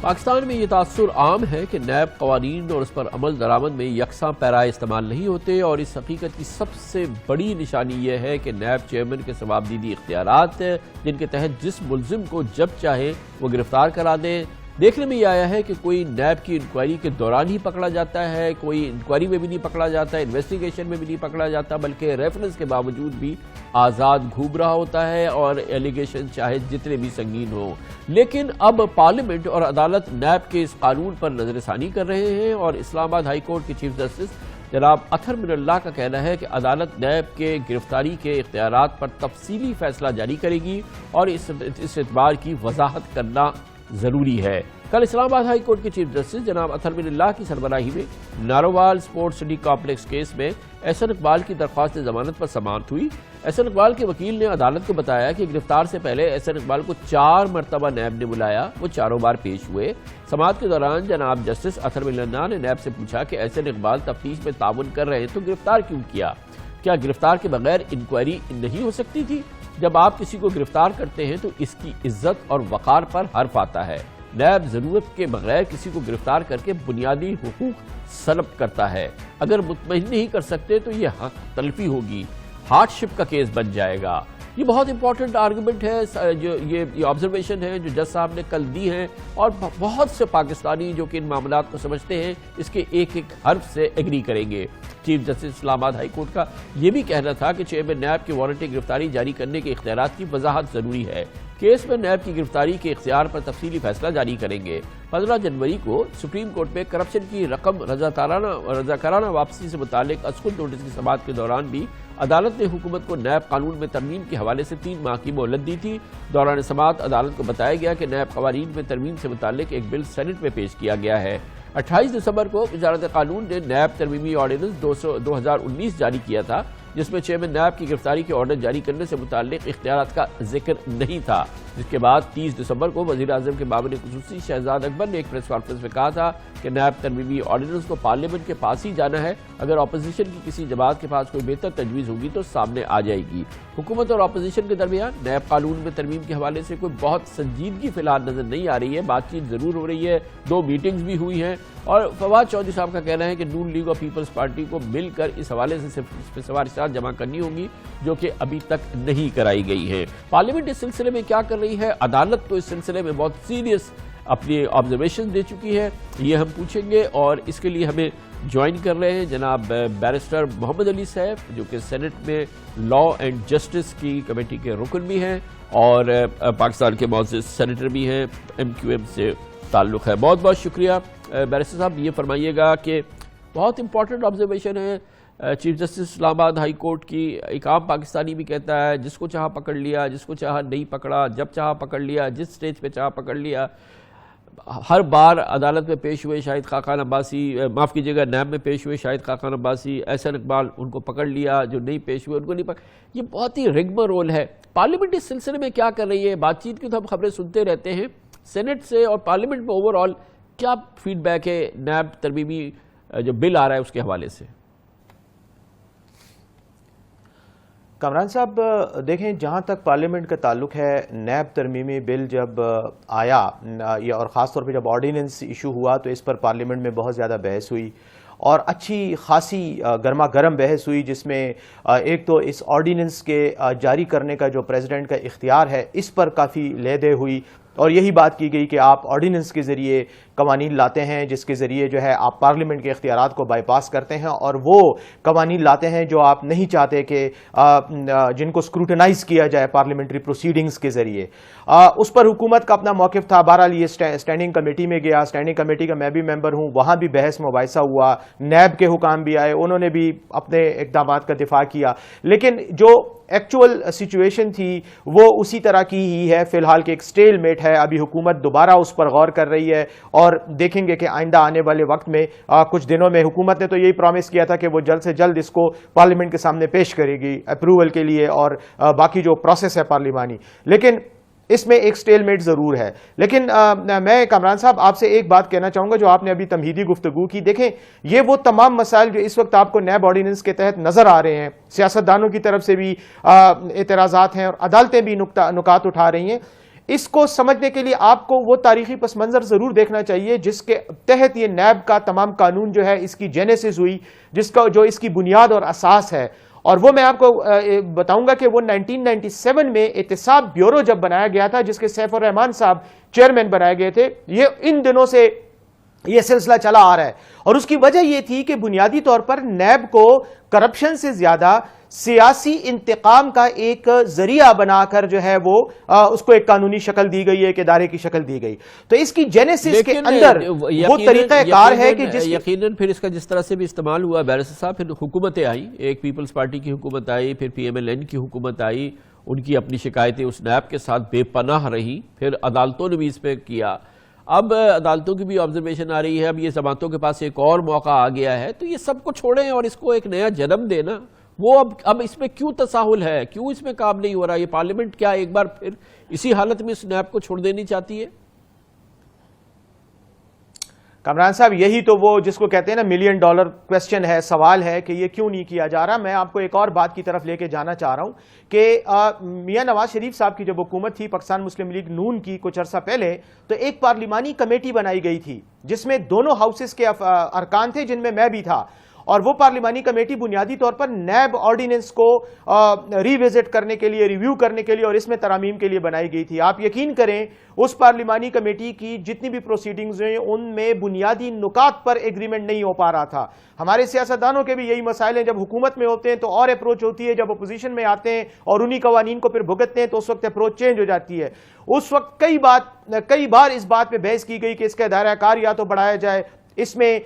پاکستان میں یہ تاثر عام ہے کہ نیب قوانین اور اس پر عمل درآمد میں یکساں پیرائے استعمال نہیں ہوتے، اور اس حقیقت کی سب سے بڑی نشانی یہ ہے کہ نیب چیئرمین کے ثوابدیدی اختیارات جن کے تحت جس ملزم کو جب چاہے وہ گرفتار کرا دیں۔ دیکھنے میں یہ آیا ہے کہ کوئی نیب کی انکوائری کے دوران ہی پکڑا جاتا ہے، کوئی انکوائری میں بھی نہیں پکڑا جاتا، انویسٹیگیشن میں بھی نہیں پکڑا جاتا، بلکہ ریفرنس کے باوجود بھی آزاد گھوم رہا ہوتا ہے، اور ایلیگیشن چاہے جتنے بھی سنگین ہوں۔ لیکن اب پارلیمنٹ اور عدالت نیب کے اس قانون پر نظر ثانی کر رہے ہیں، اور اسلام آباد ہائی کورٹ کے چیف جسٹس جناب اطہر من اللہ کا کہنا ہے کہ عدالت نیب کے گرفتاری کے اختیارات پر تفصیلی فیصلہ جاری کرے گی، اور اس اعتبار کی وضاحت کرنا ضروری ہے۔ کل اسلام آباد ہائی کورٹ کے چیف جسٹس جناب اطہر من اللہ کی سربراہی میں Narowal sports city complex case میں احسن اقبال کی درخواست ضمانت پر سماعت ہوئی۔ احسن اقبال کے وکیل نے عدالت کو بتایا کہ گرفتار سے پہلے احسن اقبال کو 4 مرتبہ نیب نے بلایا، وہ چاروں بار پیش ہوئے۔ سماعت کے دوران جناب جسٹس اطہر من اللہ نے نیب سے پوچھا کہ احسن اقبال تفتیش میں تعاون کر رہے ہیں تو گرفتار کیوں کیا؟ کیا گرفتار کے بغیر انکوائری نہیں ہو سکتی تھی؟ جب آپ کسی کو گرفتار کرتے ہیں تو اس کی عزت اور وقار پر حرف آتا ہے۔ نیب ضرورت کے بغیر کسی کو گرفتار کر کے بنیادی حقوق سلب کرتا ہے۔ اگر مطمئن نہیں کر سکتے تو یہ حق تلفی ہوگی، ہارڈ شپ کا کیس بن جائے گا۔ یہ بہت امپورٹنٹ آرگومنٹ ہے، جو یہ آبزرویشن ہے جو جج صاحب نے کل دی ہے، اور بہت سے پاکستانی جو کہ ان معاملات کو سمجھتے ہیں اس کے ایک ایک حرف سے ایگری کریں گے۔ چیف جسٹس اسلام آباد ہائی کورٹ کا یہ بھی کہنا تھا کہ چیئرمین نیب کی وارنٹی گرفتاری جاری کرنے کے اختیارات کی وضاحت ضروری ہے۔ کیس میں نیب کی گرفتاری کے اختیار پر تفصیلی فیصلہ جاری کریں گے۔ 15 جنوری کو سپریم کورٹ میں کرپشن کی رقم رضاکارانہ واپسی سے متعلق اسکول نوٹس کی سماعت کے دوران بھی عدالت نے حکومت کو نیب قانون میں ترمیم کے حوالے سے 3 ماہ کی مہلت دی تھی۔ دوران سماعت عدالت کو بتایا گیا کہ نیب قوانین میں ترمیم سے متعلق ایک بل سینٹ میں پیش کیا گیا ہے۔ 28 دسمبر کو وزارت قانون نے نیب ترمیمی آرڈیننس 2019 جاری کیا تھا، جس میں چیئرمین نیب کی گرفتاری کے آرڈر جاری کرنے سے متعلق اختیارات کا ذکر نہیں تھا، جس کے بعد 30 دسمبر کو وزیر اعظم کے معاون خصوصی شہزاد اکبر نے ایک پریس کانفرنس میں کہا تھا کہ نیب ترمیمی آرڈیننس کو پارلیمنٹ کے پاس ہی جانا ہے، اگر اپوزیشن کی کسی جماعت کے پاس کوئی بہتر تجویز ہوگی تو سامنے آ جائے گی۔ حکومت اور اپوزیشن کے درمیان نیب قانون میں ترمیم کے حوالے سے کوئی بہت سنجیدگی فی الحال نظر نہیں آ رہی ہے، بات چیت ضرور ہو رہی ہے، 2 میٹنگز بھی ہوئی ہیں، اور فواد چودھری صاحب کا کہنا ہے کہ نون لیگ اور پیپلز پارٹی کو مل کر اس حوالے سے سفارشات جمع کرنی ہوگی جو کہ ابھی تک نہیں کرائی گئی ہیں۔ پارلیمنٹ اس سلسلے میں کیا کر رہی ہے؟ عدالت تو اس سلسلے میں بہت سیریس اپنی آبزرویشن دے چکی ہے، یہ ہم پوچھیں گے، اور اس کے لیے ہمیں جوائن کر رہے ہیں جناب بیرسٹر محمد علی صاحب، جو کہ سینٹ میں لا اینڈ جسٹس کی کمیٹی کے رکن بھی ہیں اور پاکستان کے معزز سینیٹر بھی ہیں، MQM سے تعلق ہے۔ بہت بہت شکریہ بیرسٹر صاحب۔ یہ فرمائیے گا کہ بہت امپورٹنٹ آبزرویشن ہے چیف جسٹس اسلام آباد ہائی کورٹ کی، ایک عام پاکستانی بھی کہتا ہے جس کو چاہا پکڑ لیا، جس کو چاہا نہیں پکڑا، جب چاہا پکڑ لیا، جس سٹیج پہ چاہا پکڑ لیا۔ ہر بار عدالت میں پیش ہوئے شاہد خاقان عباسی، معاف کیجیے گا نیب میں پیش ہوئے شاہد خاقان عباسی، احسن اقبال، ان کو پکڑ لیا، جو نہیں پیش ہوئے ان کو نہیں پکڑ۔ یہ بہت ہی رگما رول ہے۔ پارلیمنٹ اس سلسلے میں کیا کر رہی ہے؟ بات چیت کی تو ہم خبریں سنتے رہتے ہیں، سینٹ سے اور پارلیمنٹ میں اوور آل کیا فیڈ بیک ہے نیب ترمیمی جو بل آ رہا ہے اس کے حوالے سے؟ کامران صاحب دیکھیں، جہاں تک پارلیمنٹ کا تعلق ہے، نیب ترمیمی بل جب آیا اور خاص طور پہ جب آرڈیننس ایشو ہوا تو اس پر پارلیمنٹ میں بہت زیادہ بحث ہوئی، اور اچھی خاصی گرما گرم بحث ہوئی، جس میں ایک تو اس آرڈیننس کے جاری کرنے کا جو پریزیڈنٹ کا اختیار ہے اس پر کافی لے دے ہوئی، اور یہی بات کی گئی کہ آپ آرڈیننس کے ذریعے قوانین لاتے ہیں جس کے ذریعے جو ہے آپ پارلیمنٹ کے اختیارات کو بائی پاس کرتے ہیں، اور وہ قوانین لاتے ہیں جو آپ نہیں چاہتے کہ جن کو اسکروٹنائز کیا جائے پارلیمنٹری پروسیڈنگز کے ذریعے۔ اس پر حکومت کا اپنا موقف تھا، بہرحال یہ اسٹینڈنگ کمیٹی میں گیا، اسٹینڈنگ کمیٹی کا میں بھی ممبر ہوں، وہاں بھی بحث مباحثہ ہوا، نیب کے حکام بھی آئے، انہوں نے بھی اپنے اقدامات کا دفاع کیا، لیکن جو ایکچوئل سچویشن تھی وہ اسی طرح کی ہی ہے فی الحال، کہ ایک سٹیل میٹ ہے۔ ابھی حکومت دوبارہ اس پر غور کر رہی ہے، اور دیکھیں گے کہ آئندہ آنے والے وقت میں کچھ دنوں میں حکومت نے تو یہی پرومس کیا تھا کہ وہ جلد سے جلد اس کو پارلیمنٹ کے سامنے پیش کرے گی اپروول کے لیے، اور باقی جو پروسیس ہے پارلیمانی، لیکن اس میں ایک سٹیل میٹ ضرور ہے۔ لیکن میں کامران صاحب آپ سے ایک بات کہنا چاہوں گا، جو آپ نے ابھی تمہیدی گفتگو کی، دیکھیں یہ وہ تمام مسائل جو اس وقت آپ کو نیب آرڈیننس کے تحت نظر آ رہے ہیں، سیاستدانوں کی طرف سے بھی اعتراضات ہیں اور عدالتیں بھی نکات اٹھا رہی ہیں، اس کو سمجھنے کے لیے آپ کو وہ تاریخی پس منظر ضرور دیکھنا چاہیے جس کے تحت یہ نیب کا تمام قانون جو ہے اس کی جینیسس ہوئی، جو اس کی بنیاد اور اساس ہے. اور وہ میں آپ کو بتاؤں گا کہ وہ 1997 میں احتساب بیورو جب بنایا گیا تھا، جس کے سیف الرحمان صاحب چیئرمین بنائے گئے تھے، یہ ان دنوں سے یہ سلسلہ چلا آ رہا ہے. اور اس کی وجہ یہ تھی کہ بنیادی طور پر نیب کو کرپشن سے زیادہ سیاسی انتقام کا ایک ذریعہ بنا کر جو ہے وہ اس کو ایک قانونی شکل دی گئی، ایک ادارے کی شکل دی گئی. تو اس کی جینیسس کے اندر وہ طریقہ کار ہے کہ یقیناً پھر اس کا جس طرح سے بھی استعمال ہوا بیرسٹر صاحب، پھر حکومتیں آئیں، ایک پیپلز پارٹی کی حکومت آئی، پھر پی ایم ایل این کی حکومت آئی، ان کی اپنی شکایتیں اس نیب کے ساتھ بے پناہ رہی، پھر عدالتوں نے بھی اس پہ کیا. اب عدالتوں کی بھی آبزرویشن آ رہی ہے، اب یہ ضمانتوں کے پاس ایک اور موقع آ گیا ہے، تو یہ سب کو چھوڑیں اور اس کو ایک نیا جنم دینا. وہ اب اس میں کیوں تساہل ہے، کیوں اس میں کام نہیں ہو رہا؟ یہ پارلیمنٹ کیا ایک بار پھر اسی حالت میں اس نیب کو چھوڑ دینی چاہتی ہے؟ کامران صاحب یہی تو وہ جس کو کہتے ہیں نا $1 ملین کویسچن ہے، سوال ہے کہ یہ کیوں نہیں کیا جا رہا. میں آپ کو ایک اور بات کی طرف لے کے جانا چاہ رہا ہوں کہ میاں نواز شریف صاحب کی جب حکومت تھی پاکستان مسلم لیگ نون کی کچھ عرصہ پہلے، تو ایک پارلیمانی کمیٹی بنائی گئی تھی جس میں دونوں ہاؤسز کے ارکان تھے، جن میں میں بھی تھا. اور وہ پارلیمانی کمیٹی بنیادی طور پر نیب آرڈیننس کو ری وزٹ کرنے کے لیے، ریویو کرنے کے لیے اور اس میں ترامیم کے لیے بنائی گئی تھی. آپ یقین کریں اس پارلیمانی کمیٹی کی جتنی بھی پروسیڈنگز ہیں ان میں بنیادی نکات پر ایگریمنٹ نہیں ہو پا رہا تھا. ہمارے سیاستدانوں کے بھی یہی مسائل ہیں، جب حکومت میں ہوتے ہیں تو اور اپروچ ہوتی ہے، جب اپوزیشن میں آتے ہیں اور انہی قوانین کو پھر بھگتتے ہیں تو اس وقت اپروچ چینج ہو جاتی ہے. اس وقت کئی بار اس بات پہ بحث کی گئی کہ اس کا دائرہ کار یا تو بڑھایا جائے. اس میں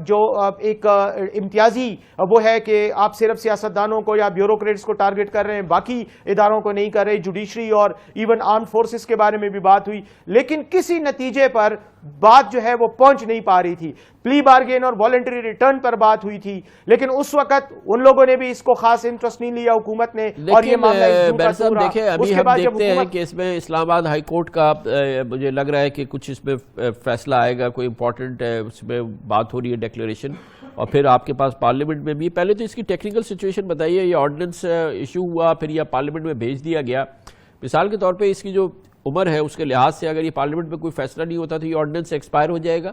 جو ایک امتیازی وہ ہے کہ آپ صرف سیاستدانوں کو یا بیوروکریٹس کو ٹارگٹ کر رہے ہیں، باقی اداروں کو نہیں کر رہے. جوڈیشری اور ایون آرمڈ فورسز کے بارے میں بھی بات ہوئی، لیکن کسی نتیجے پر بات جو ہے وہ پہنچ نہیں پا رہی تھی. پلی بارگین اور والنٹری ریٹرن پر بات ہوئی تھی، لیکن اس وقت ان لوگوں نے بھی اس کو خاص انٹرسٹ نہیں لیا حکومت نے، اور یہ معاملہ دیکھیں ابھی ہم دیکھتے ہیں کہ اس میں اسلام آباد ہائی کورٹ کا مجھے لگ رہا ہے کہ کچھ اس میں فیصلہ آئے گا، کوئی امپورٹنٹ ہے، اس میں بات ہو رہی ہے ڈیکلیریشن. اور پھر آپ کے پاس پارلیمنٹ میں بھی پہلے تو اس کی ٹیکنیکل سچویشن بتائیے. یہ آرڈیننس ایشو ہوا، پھر یہ پارلیمنٹ میں بھیج دیا گیا. مثال کے طور پہ اس کی جو عمر ہے اس کے لحاظ سے اگر یہ پارلیمنٹ میں کوئی فیصلہ نہیں ہوتا تو یہ آرڈیننس ایکسپائر ہو جائے گا.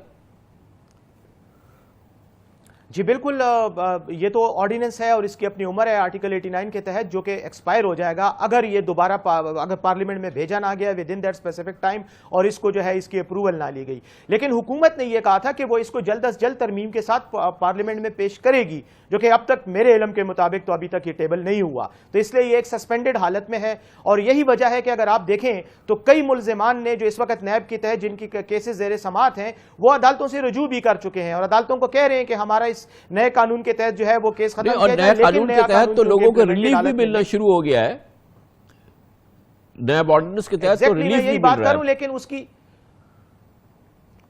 جی بالکل، یہ تو آرڈیننس ہے اور اس کی اپنی عمر ہے آرٹیکل 89 کے تحت، جو کہ ایکسپائر ہو جائے گا اگر یہ دوبارہ اگر پارلیمنٹ میں بھیجا نہ گیا with in that specific time اور اس کو جو ہے اس کی اپروول نہ لی گئی. لیکن حکومت نے یہ کہا تھا کہ وہ اس کو جلد از جلد ترمیم کے ساتھ پارلیمنٹ میں پیش کرے گی، جو کہ اب تک میرے علم کے مطابق تو ابھی تک یہ ٹیبل نہیں ہوا. تو اس لیے یہ ایک سسپینڈڈ حالت میں ہے، اور یہی وجہ ہے کہ اگر آپ دیکھیں تو کئی ملزمان نے جو اس وقت نیب کے تحت جن کی کیسز زیر سماعت ہیں وہ عدالتوں سے رجوع بھی کر چکے ہیں اور عدالتوں کو کہہ رہے ہیں کہ ہمارا اس نئے قانون کے تحت جو ہے وہ کیس ختم کیا جائے. نئے قانون کے تحت تو لوگوں کو ریلیف بھی ملنا شروع ہو گیا ہے، نیب آرڈیننس کے تحت تو ریلیف بھی مل رہا ہے.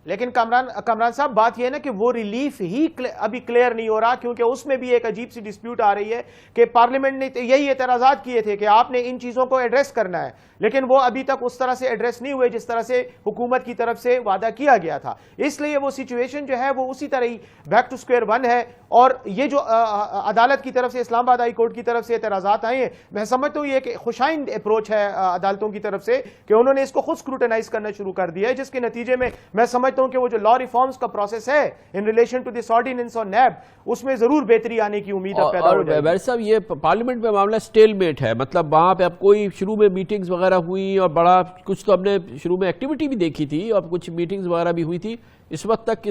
لیکن کامران صاحب بات یہ ہے نا کہ وہ ریلیف ہی ابھی کلیئر نہیں ہو رہا، کیونکہ اس میں بھی ایک عجیب سی ڈسپیوٹ آ رہی ہے کہ پارلیمنٹ نے یہی اعتراضات کیے تھے کہ آپ نے ان چیزوں کو ایڈریس کرنا ہے، لیکن وہ ابھی تک اس طرح سے ایڈریس نہیں ہوئے جس طرح سے حکومت کی طرف سے وعدہ کیا گیا تھا. اس لیے وہ سچویشن جو ہے وہ اسی طرح ہی بیک ٹو اسکوئر ون ہے. اور یہ جو عدالت کی طرف سے، اسلام آباد ہائی کورٹ کی طرف سے اعتراضات آئے ہیں، میں سمجھتا ہوں یہ ایک خوشائند اپروچ ہے عدالتوں کی طرف سے کہ انہوں نے اس کو خود اسکروٹنائز کرنا شروع کر دیا ہے، جس کے نتیجے میں سمجھتا ہوں کہ وہ جو لا ریفارمز کا پروسیس ہے in relation to this ordinance اور نیب، اس میں ضرور بہتری آنے کی امید پیدا ہو جائے گی. ویسے صاحب یہ پارلیمنٹ میں معاملہ سٹیل میٹ ہے، مطلب وہاں پہ اب کوئی شروع میں میٹنگز وغیرہ ہوئی اور بڑا کچھ تو ہم نے شروع میں ایکٹیویٹی بھی دیکھی تھی اور کچھ میٹنگز وغیرہ بھی ہوئی تھی. اس وقت تک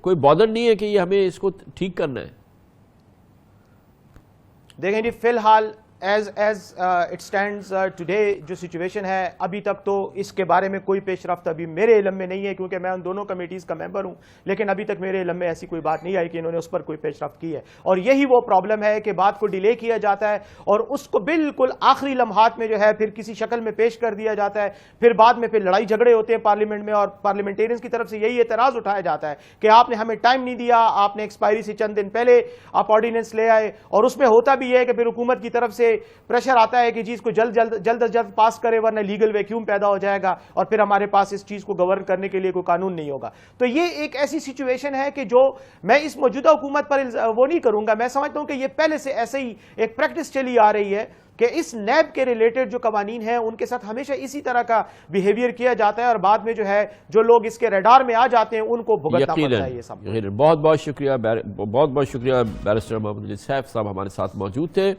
کوئی بادر نہیں ہے کہ یہ ہمیں اس کو ٹھیک کرنا ہے. دیکھیں جی، فی الحال ایز اٹ اسٹینڈز ٹوڈے جو سچویشن ہے، ابھی تک تو اس کے بارے میں کوئی پیش رفت ابھی میرے علم میں نہیں ہے، کیونکہ میں ان دونوں کمیٹیز کا ممبر ہوں، لیکن ابھی تک میرے علم میں ایسی کوئی بات نہیں آئی کہ انہوں نے اس پر کوئی پیش رفت کی ہے. اور یہی وہ پرابلم ہے کہ بات کو ڈیلے کیا جاتا ہے اور اس کو بالکل آخری لمحات میں جو ہے پھر کسی شکل میں پیش کر دیا جاتا ہے، پھر بعد میں پھر لڑائی جھگڑے ہوتے ہیں پارلیمنٹ میں، اور پارلیمنٹیرینز کی طرف سے یہی اعتراض اٹھایا جاتا ہے کہ آپ نے ہمیں ٹائم نہیں دیا، آپ نے ایکسپائری سے چند دن پہلے آپ آرڈیننس لے آئے. اور اس میں ہوتا بھی ہے کہ پھر حکومت کی طرف سے پریشر آتا ہے کہ چیز کو جلد از جلد پاس کرے، ورنہ لیگل ویکیوم پیدا ہو جائے گا اور پھر ہمارے پاس اس چیز کو گورن کرنے کے لیے کوئی قانون نہیں ہوگا. تو یہ ایک ایسی سچویشن ہے کہ جو میں اس موجودہ حکومت پر وہ نہیں کروں گا، میں سمجھتا ہوں کہ یہ پہلے سے ایسے ہی ایک پریکٹس چلی آ رہی ہے کہ اس نیب کے ریلیٹڈ جو قوانین ہیں ان کے ساتھ ہمیشہ اسی طرح کا بیہیویئر کیا جاتا ہے اور بعد میں جو ہے جو لوگ اس کے ریڈار میں آ جاتے ہیں ان کو بھگتنا پڑتا ہے یہ سب. بہت بہت شکریہ بیرسٹر محمد علی سیف صاحب ہمارے ساتھ موجود تھے.